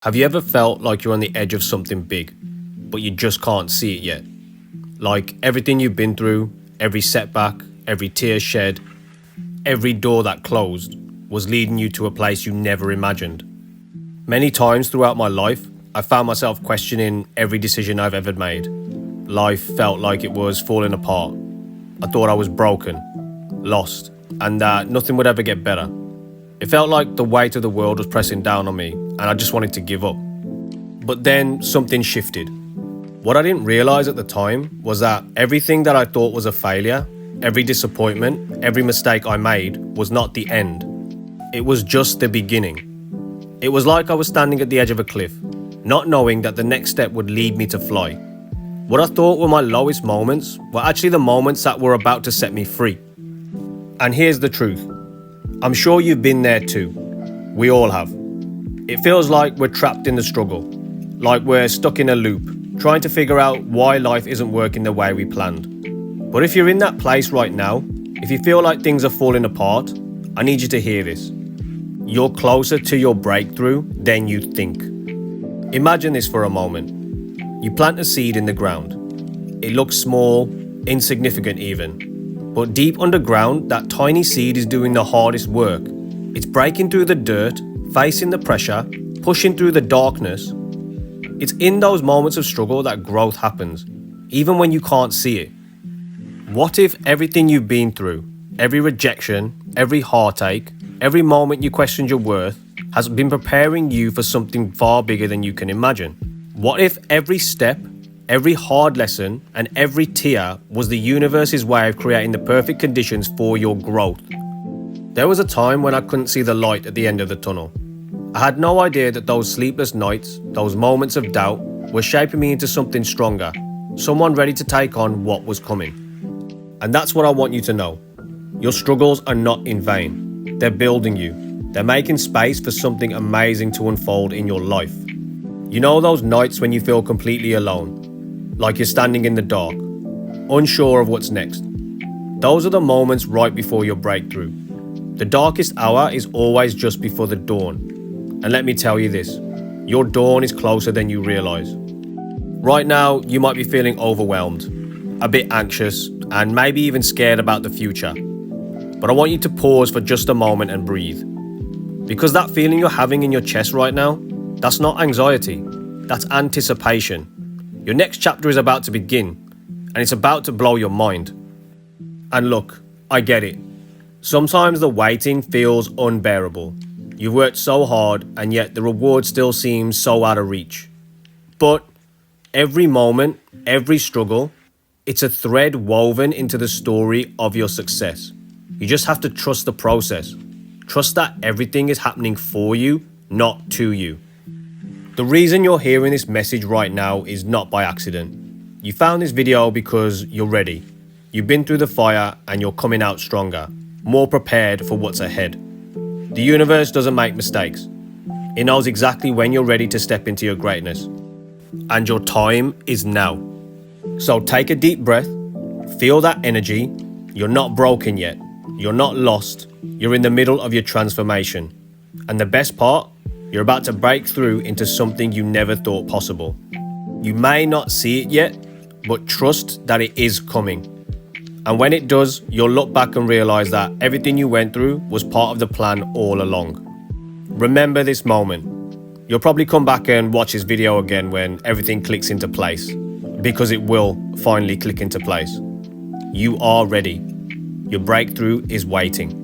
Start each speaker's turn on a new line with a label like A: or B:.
A: Have you ever felt like you're on the edge of something big, but you just can't see it yet? Like everything you've been through, every setback, every tear shed, every door that closed was leading you to a place you never imagined. Many times throughout my life, I found myself questioning every decision I've ever made. Life felt like it was falling apart. I thought I was broken, lost, and that nothing would ever get better. It felt like the weight of the world was pressing down on me, and I just wanted to give up. But then something shifted. What I didn't realize at the time was that everything that I thought was a failure, every disappointment, every mistake I made was not the end. It was just the beginning. It was like I was standing at the edge of a cliff, not knowing that the next step would lead me to fly. What I thought were my lowest moments were actually the moments that were about to set me free. And here's the truth. I'm sure you've been there too. We all have. It feels like we're trapped in the struggle, like we're stuck in a loop, trying to figure out why life isn't working the way we planned. But if you're in that place right now, if you feel like things are falling apart, I need you to hear this. You're closer to your breakthrough than you think. Imagine this for a moment. You plant a seed in the ground. It looks small, insignificant even. But deep underground, that tiny seed is doing the hardest work. It's breaking through the dirt, facing the pressure, pushing through the darkness. It's in those moments of struggle that growth happens, even when you can't see it. What if everything you've been through, every rejection, every heartache, every moment you questioned your worth, has been preparing you for something far bigger than you can imagine? What if every step, every hard lesson, and every tear was the universe's way of creating the perfect conditions for your growth? There was a time when I couldn't see the light at the end of the tunnel. I had no idea that those sleepless nights, those moments of doubt, were shaping me into something stronger, someone ready to take on what was coming. And that's what I want you to know. Your struggles are not in vain. They're building you. They're making space for something amazing to unfold in your life. You know those nights when you feel completely alone? Like you're standing in the dark, unsure of what's next. Those are the moments right before your breakthrough. The darkest hour is always just before the dawn. And let me tell you this, your dawn is closer than you realize. Right now, you might be feeling overwhelmed, a bit anxious, and maybe even scared about the future. But I want you to pause for just a moment and breathe. Because that feeling you're having in your chest right now, that's not anxiety, that's anticipation. Your next chapter is about to begin, and it's about to blow your mind. And look, I get it. Sometimes the waiting feels unbearable. You've worked so hard, and yet the reward still seems so out of reach. But every moment, every struggle, it's a thread woven into the story of your success. You just have to trust the process. Trust that everything is happening for you, not to you. The reason you're hearing this message right now is not by accident. You found this video because you're ready. You've been through the fire and you're coming out stronger, more prepared for what's ahead. The universe doesn't make mistakes. It knows exactly when you're ready to step into your greatness. And your time is now. So take a deep breath, feel that energy. You're not broken yet. You're not lost. You're in the middle of your transformation. And the best part, you're about to break through into something you never thought possible. You may not see it yet, but trust that it is coming. And when it does, you'll look back and realize that everything you went through was part of the plan all along. Remember this moment. You'll probably come back and watch this video again when everything clicks into place, because it will finally click into place. You are ready. Your breakthrough is waiting.